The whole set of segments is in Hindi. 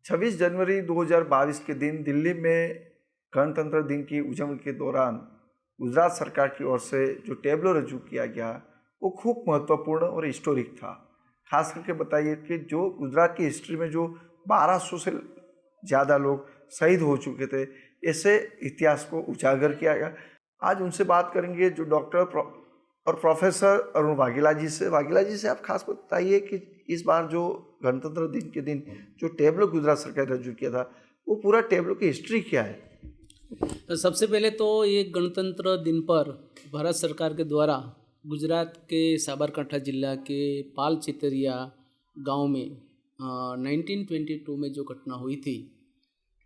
26 जनवरी 2022 के दिन दिल्ली में गणतंत्र दिन की उजवणी के दौरान गुजरात सरकार की ओर से जो टैब्लो रजू किया गया वो खूब महत्वपूर्ण और हिस्टोरिक था। खास करके बताइए कि जो गुजरात की हिस्ट्री में जो 1200 से ज़्यादा लोग शहीद हो चुके थे, ऐसे इतिहास को उजागर किया गया। आज उनसे बात करेंगे जो डॉक्टर और प्रोफेसर अरुण वाघेला जी से। वाघेला जी से आप खास बताइए कि इस बार जो गणतंत्र दिन के दिन जो टैब्लो गुजरात सरकार ने रजू किया था, वो पूरा टैब्लो की हिस्ट्री क्या है? सबसे पहले तो ये गणतंत्र दिन पर भारत सरकार के द्वारा गुजरात के साबरकांठा जिला के पाल चितरिया गांव में 1922 में जो घटना हुई थी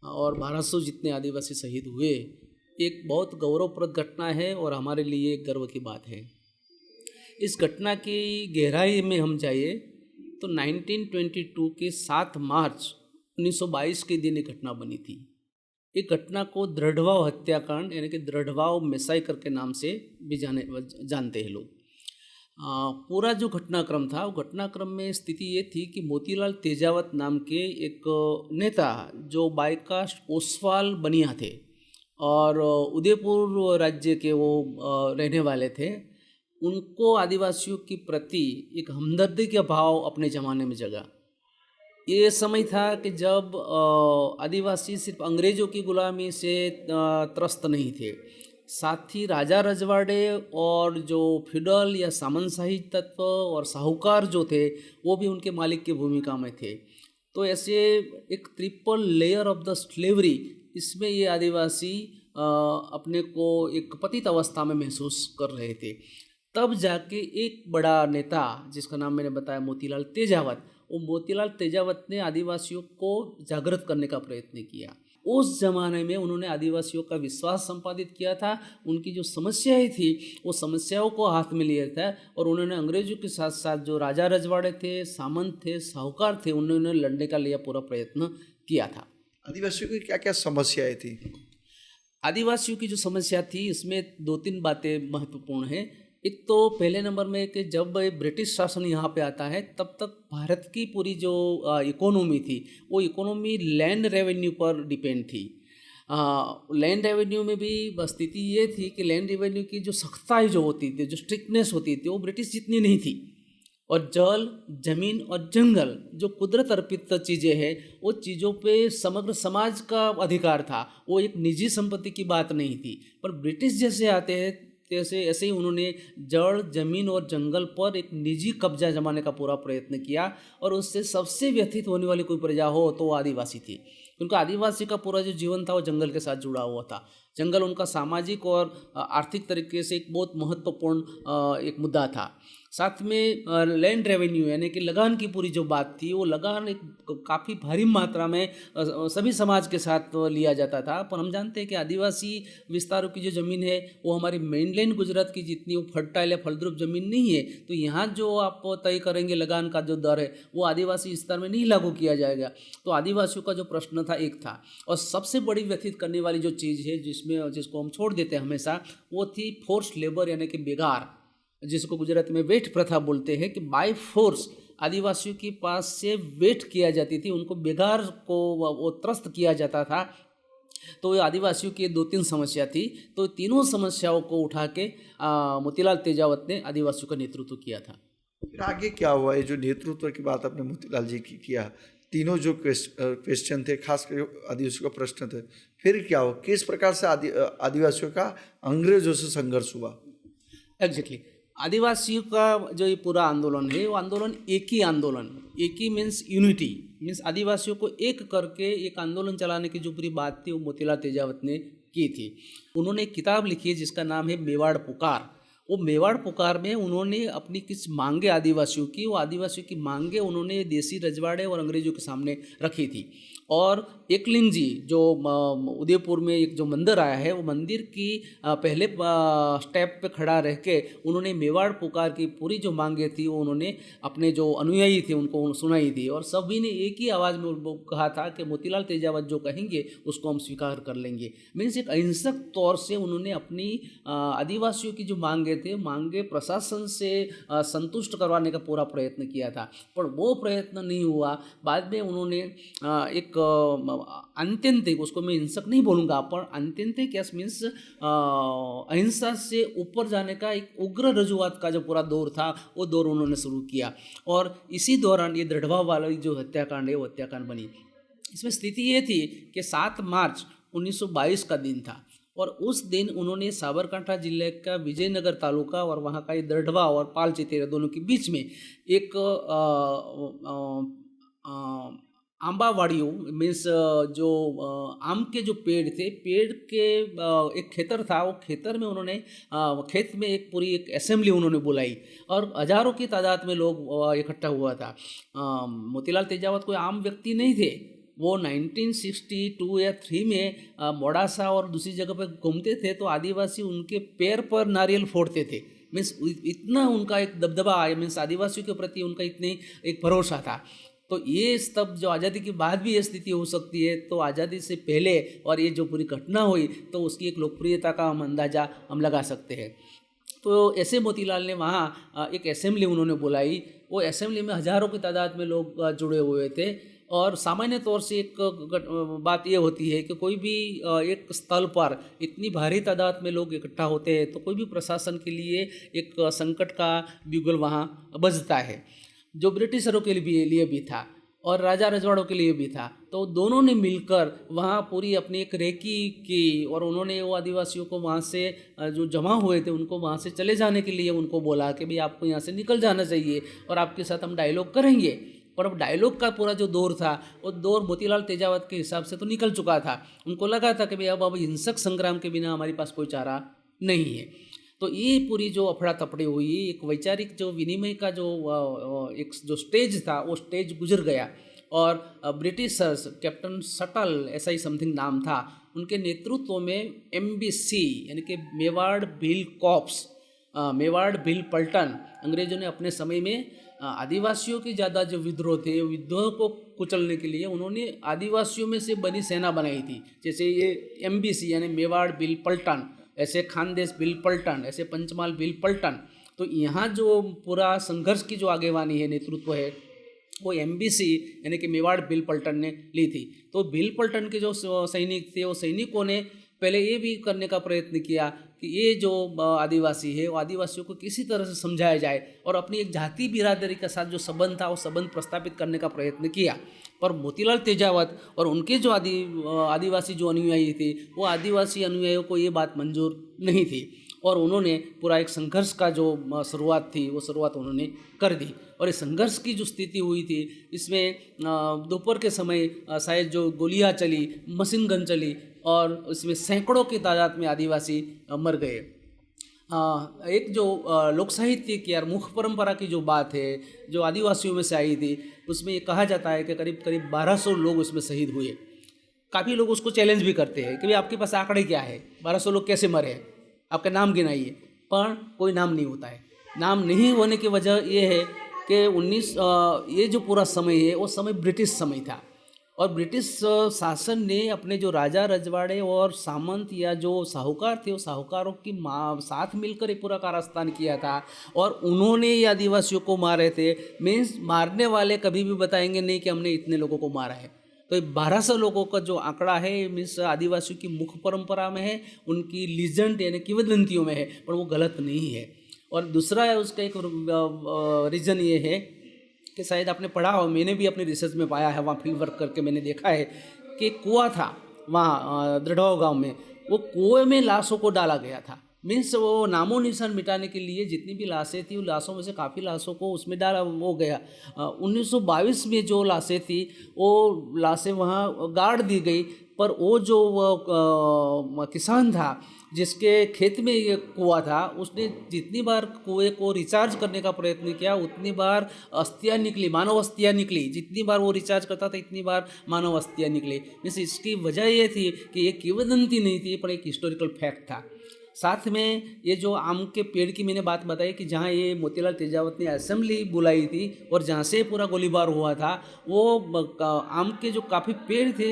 और 1200 जितने आदिवासी शहीद हुए, एक बहुत गौरवप्रद घटना है और हमारे लिए गर्व की बात है। इस घटना की गहराई में हम जाइए तो 1922 के 7 मार्च 1922 के दिन एक घटना बनी थी। एक घटना को दृढ़वाव हत्याकांड यानी कि दृढ़वाव मैसाइकर के नाम से भी जानते हैं लोग। पूरा जो घटनाक्रम था, वो घटनाक्रम में स्थिति ये थी कि मोतीलाल तेजावत नाम के एक नेता जो बायकास्ट ओसवाल बनिया थे और उदयपुर राज्य के वो रहने वाले थे, उनको आदिवासियों की प्रति एक हमदर्दी का भाव अपने ज़माने में जगा। ये समय था कि जब आदिवासी सिर्फ अंग्रेज़ों की गुलामी से त्रस्त नहीं थे, साथ ही राजा रजवाड़े और जो फ्यूडल या सामंतशाही तत्व और साहूकार जो थे, वो भी उनके मालिक की भूमिका में थे। तो ऐसे एक triple layer of the slavery, इसमें ये आदिवासी अपने को एक पतित अवस्था में महसूस कर रहे थे। तब जाके एक बड़ा नेता जिसका नाम मैंने बताया मोतीलाल तेजावत, वो मोतीलाल तेजावत ने आदिवासियों को जागृत करने का प्रयत्न किया। उस ज़माने में उन्होंने आदिवासियों का विश्वास संपादित किया था। उनकी जो समस्याएं थी, वो समस्याओं को हाथ में लिया था और उन्होंने अंग्रेजों के साथ साथ जो राजा रजवाड़े थे, सामंत थे, साहूकार थे, उन्होंने लड़ने का लिए पूरा प्रयत्न किया था। आदिवासियों की क्या क्या समस्याएं थी? आदिवासियों की जो समस्या थी, इसमें 2-3 बातें महत्वपूर्ण हैं। एक तो पहले नंबर में कि जब ब्रिटिश शासन यहाँ पे आता है, तब तक भारत की पूरी जो इकोनॉमी थी, वो इकोनॉमी लैंड रेवेन्यू पर डिपेंड थी। लैंड रेवेन्यू में भी स्थिति ये थी कि लैंड रेवेन्यू की जो सख्ताई जो होती थी, जो स्ट्रिक्टनेस होती थी, वो ब्रिटिश जितनी नहीं थी। और जल, जमीन और जंगल जो कुदरत अर्पित चीज़ें हैं, वो चीज़ों पे समग्र समाज का अधिकार था, वो एक निजी संपत्ति की बात नहीं थी। पर ब्रिटिश जैसे आते हैं, ऐसे ही उन्होंने जड़, जमीन और जंगल पर एक निजी कब्जा जमाने का पूरा प्रयत्न किया और उससे सबसे व्यथित होने वाली कोई प्रजा हो तो वो आदिवासी थी। उनका आदिवासी का पूरा जो जीवन था वो जंगल के साथ जुड़ा हुआ था। जंगल उनका सामाजिक और आर्थिक तरीके से एक बहुत महत्वपूर्ण एक मुद्दा था। साथ में लैंड रेवेन्यू यानी कि लगान की पूरी जो बात थी, वो लगान एक काफ़ी भारी मात्रा में सभी समाज के साथ लिया जाता था। पर हम जानते हैं कि आदिवासी विस्तारों की जो ज़मीन है, वो हमारी मेनलैंड गुजरात की जितनी वो फर्टाइल या फलद्रुप ज़मीन नहीं है। तो यहाँ जो आप तय करेंगे लगान का जो दर है, वो आदिवासी विस्तार में नहीं लागू किया जाएगा। तो आदिवासियों का जो प्रश्न था एक था। और सबसे बड़ी व्यथित करने वाली जो चीज़ है जिसको हम छोड़ देते हैं हमेशा, वो थी फोर्स लेबर यानी कि बेगार, जिसको गुजराती में वेट प्रथा बोलते हैं, कि बाय फोर्स आदिवासियों के पास से वेट किया जाती थी, उनको बेगार को वो त्रस्त किया जाता था। तो ये आदिवासियों की 2-3 समस्या थी। तो तीनों समस्याओं को उठा के मोतीलाल तेजावत ने आदिवासियों का नेतृत्व किया था। फिर आगे क्या हुआ? ये जो नेतृत्व की बात आपने मोतीलाल जी की किया, तीनों जो क्वेश्चन थे, खास कर आदिवासियों का प्रश्न थे, फिर क्या हुआ? किस प्रकार से आदिवासियों का अंग्रेजों से संघर्ष हुआ? एग्जैक्टली, आदिवासियों का जो ये पूरा आंदोलन है, वो आंदोलन एक ही मीन्स यूनिटी, मीन्स आदिवासियों को एक करके एक आंदोलन चलाने की जो पूरी बात थी, वो मोतीलाल तेजावत ने की थी। उन्होंने एक किताब लिखी है जिसका नाम है मेवाड़ पुकार। वो मेवाड़ पुकार में उन्होंने अपनी कुछ मांगे आदिवासियों की, वो आदिवासियों की मांगे उन्होंने देसी रजवाड़े और अंग्रेजों के सामने रखी थी। और एकलिंग जी जो उदयपुर में एक जो मंदिर आया है, वो मंदिर की पहले स्टेप पे खड़ा रह के उन्होंने मेवाड़ पुकार की पूरी जो मांगे थी, वो उन्होंने अपने जो अनुयायी थे उनको सुनाई थी। और सभी ने एक ही आवाज़ में कहा था कि मोतीलाल तेजावत जो कहेंगे उसको हम स्वीकार कर लेंगे। मीन्स एक अहिंसक तौर से उन्होंने अपनी आदिवासियों की जो मांगे मांगे थे, मांगे प्रशासन से संतुष्ट करवाने का पूरा प्रयत्न किया था, पर वो प्रयत्न नहीं हुआ। बाद में उन्होंने एक आत्यंतिक, उसको मैं हिंसक नहीं बोलूँगा, पर आत्यंतिक यस मीन्स अहिंसा से ऊपर जाने का एक उग्र रजूआत का जो पूरा दौर था, वो दौर उन्होंने शुरू किया। और इसी दौरान ये दृढ़वा वाली जो हत्याकांड है वो हत्याकांड बनी। इसमें स्थिति ये थी कि 7 मार्च 1922 का दिन था, और उस दिन उन्होंने साबरकांठा जिले का विजयनगर तालुका और वहाँ का ये दृढ़वा और पाल चितेरा दोनों के बीच में एक आंबावाड़ियों मीन्स जो आम के जो पेड़ थे, पेड़ के एक खेतर था, वो खेतर में उन्होंने खेत में एक पूरी एक असेंबली उन्होंने बुलाई और हजारों की तादाद में लोग इकट्ठा हुआ था। मोतीलाल तेजावत कोई आम व्यक्ति नहीं थे, वो 1962 या 3 में मोडासा और दूसरी जगह पर घूमते थे तो आदिवासी उनके पैर पर नारियल फोड़ते थे। मीन्स इतना उनका एक दबदबा है, मीन्स आदिवासियों के प्रति उनका इतनी एक भरोसा था। तो ये तब जो आज़ादी के बाद भी ये स्थिति हो सकती है, तो आज़ादी से पहले और ये जो पूरी घटना हुई तो उसकी एक लोकप्रियता का हम अंदाज़ा हम लगा सकते हैं। तो ऐसे मोतीलाल ने वहाँ एक असेंबली उन्होंने बुलाई। वो असेंबली में हज़ारों की तादाद में लोग जुड़े हुए थे। और सामान्य तौर से एक बात ये होती है कि कोई भी एक स्थल पर इतनी भारी तादाद में लोग इकट्ठा होते हैं तो कोई भी प्रशासन के लिए एक संकट का बिगुल वहाँ बजता है, जो ब्रिटिशरों के लिए भी था और राजा रजवाड़ों के लिए भी था। तो दोनों ने मिलकर वहाँ पूरी अपनी एक रेकी की और उन्होंने वो आदिवासियों को वहाँ से जो जमा हुए थे उनको वहाँ से चले जाने के लिए उनको बोला कि भाई आपको यहाँ से निकल जाना चाहिए और आपके साथ हम डायलॉग करेंगे। पर अब डायलॉग का पूरा जो दौर था वो दौर मोतीलाल तेजावत के हिसाब से तो निकल चुका था। उनको लगा था कि भाई अब हिंसक संग्राम के बिना हमारे पास कोई चारा नहीं है। तो ये पूरी जो अफड़ा तफड़ी हुई, एक वैचारिक जो विनिमय का जो एक जो स्टेज था वो स्टेज गुजर गया और ब्रिटिशर्स, कैप्टन सटल ऐसा ही समथिंग नाम था, उनके नेतृत्व में MBC यानी कि मेवाड़ भील कॉर्प्स, मेवाड़ भील पलटन, अंग्रेजों ने अपने समय में आदिवासियों की ज़्यादा जो विद्रोह थे, विद्रोह को कुचलने के लिए उन्होंने आदिवासियों में से बनी सेना बनाई थी। जैसे ये MBC यानी मेवाड़ भील पलटन, ऐसे खानदेश भील पलटन, ऐसे पंचमहाल भील पलटन। तो यहाँ जो पूरा संघर्ष की जो आगेवानी है, नेतृत्व है, वो MBC यानी कि मेवाड़ भील पलटन ने ली थी। तो भील पलटन के जो सैनिक थे, वो सैनिकों ने पहले ये भी करने का प्रयत्न किया कि ये जो आदिवासी है वो आदिवासियों को किसी तरह से समझाया जाए और अपनी एक जाति बिरादरी के साथ जो संबंध था वो संबंध प्रस्तापित करने का प्रयत्न किया। पर मोतीलाल तेजावत और उनके जो आदिवासी जो अनुयायी थे, वो आदिवासी अनुयायियों को ये बात मंजूर नहीं थी और उन्होंने पूरा एक संघर्ष का जो शुरुआत थी वो शुरुआत उन्होंने कर दी। और इस संघर्ष की जो स्थिति हुई थी, इसमें दोपहर के समय शायद जो गोलियां चली, मशीन गन चली और इसमें सैकड़ों की तादाद में आदिवासी मर गए। एक जो लोक साहित्य की यार मुख्य परंपरा की जो बात है जो आदिवासियों में से आई थी, उसमें ये कहा जाता है कि करीब करीब 1200 लोग उसमें शहीद हुए। काफ़ी लोग उसको चैलेंज भी करते हैं कि भाई आपके पास आंकड़े क्या है, 1200 लोग कैसे मरे, आपका नाम गिनाइए, पर कोई नाम नहीं होता है। नाम नहीं होने की वजह ये है कि ये जो पूरा समय है वो समय ब्रिटिश समय था और ब्रिटिश शासन ने अपने जो राजा रजवाड़े और सामंत या जो साहूकार थे, वो साहूकारों की साथ मिलकर ये पूरा कारस्तान किया था और उन्होंने ये आदिवासियों को मारे थे। मीन्स मारने वाले कभी भी बताएंगे नहीं कि हमने इतने लोगों को मारा है। तो 1200 लोगों का जो आंकड़ा है मीन्स आदिवासियों की मुख्य परंपरा में है, उनकी लीजेंड यानी किंवदंतियों में है, पर वो गलत नहीं है। और दूसरा है उसका एक रीज़न ये है कि शायद आपने पढ़ा हो, मैंने भी अपने रिसर्च में पाया है, वहाँ फील्ड वर्क करके मैंने देखा है कि कुआं था वहाँ दृढ़वा गांव में, वो कुएं में लाशों को डाला गया था। मीन्स वो नामो निशान मिटाने के लिए जितनी भी लाशें थी उन लाशों में से काफ़ी लाशों को उसमें डाला हो गया। 1922 में जो लाशें थी वो लाशें वहाँ गाड़ दी गई, पर वो जो किसान था जिसके खेत में ये कुआं था, उसने जितनी बार कुएं को रिचार्ज करने का प्रयत्न किया उतनी बार अस्थियाँ निकली, मानव अस्थियाँ निकली। जितनी बार वो रिचार्ज करता था इतनी बार मानव अस्थियाँ निकली। मीन्स इसकी वजह ये थी कि ये किंवदंती नहीं थी पर एक हिस्टोरिकल फैक्ट था। साथ में ये जो आम के पेड़ की मैंने बात बताई कि जहाँ ये मोतीलाल तेजावत ने असेंबली बुलाई थी और जहाँ से पूरा गोलीबार हुआ था, वो आम के जो काफ़ी पेड़ थे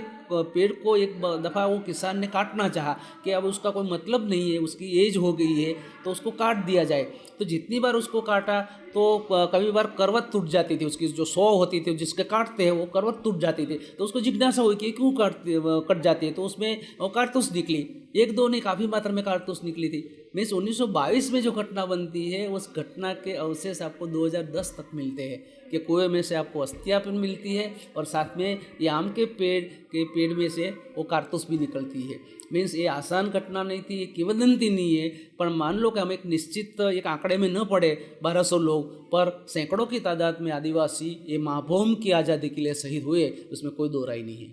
पेड़ को एक दफ़ा वो किसान ने काटना चाहा कि अब उसका कोई मतलब नहीं है, उसकी एज हो गई है तो उसको काट दिया जाए। तो जितनी बार उसको काटा तो कभी बार करवट टूट जाती थी, उसकी जो सौ होती थी जिसके काटते हैं वो करवट टूट जाती थी। तो उसको जिज्ञासा हुई कि क्यों कट जाती है, तो उसमें वो कारतूस निकली। एक दो नहीं, काफ़ी मात्रा में कारतूस निकली थी। मीन्स 1922 में जो घटना बनती है उस घटना के अवशेष आपको 2010 तक मिलते हैं कि कुएं में से आपको अस्थियाँ भी मिलती है और साथ में ये आम के पेड़ में से वो कारतूस भी निकलती है। मीन्स ये आसान घटना नहीं थी, ये किंवदंती नहीं है, पर मान लो कि हम एक निश्चित एक आंकड़े में न पड़े 1200 लोग, पर सैकड़ों की तादाद में आदिवासी ये माभूम की आज़ादी के लिए शहीद हुए, उसमें कोई दो राय नहीं है।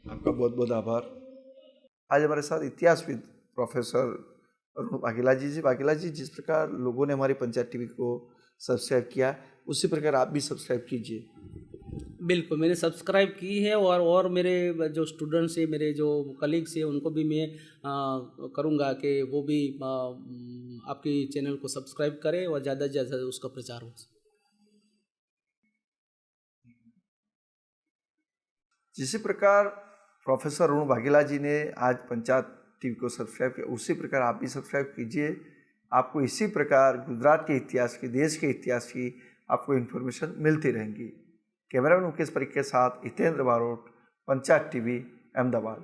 आपका बहुत बहुत आभार। आज हमारे साथ इतिहासविद प्रोफेसर अरुण वाघेला जी। वाघेला जी, जिस प्रकार लोगों ने हमारी पंचायत टीवी को सब्सक्राइब किया, उसी प्रकार आप भी सब्सक्राइब कीजिए। बिल्कुल, मैंने सब्सक्राइब की है और मेरे जो स्टूडेंट्स हैं, मेरे जो कलीग्स हैं, उनको भी मैं करूँगा कि वो भी आपकी चैनल को सब्सक्राइब करें और ज़्यादा से ज़्यादा उसका प्रचार हो। जिसी प्रकार प्रोफेसर अरुण वाघेला जी ने आज पंचायत टीवी को सब्सक्राइब किया, उसी प्रकार आप भी सब्सक्राइब कीजिए। आपको इसी प्रकार गुजरात के इतिहास की, देश के इतिहास की आपको इन्फॉर्मेशन मिलती रहेंगी। कैमरामैन मुकेश परिक के साथ हितेंद्र बारोट, पंचायत टीवी, अहमदाबाद।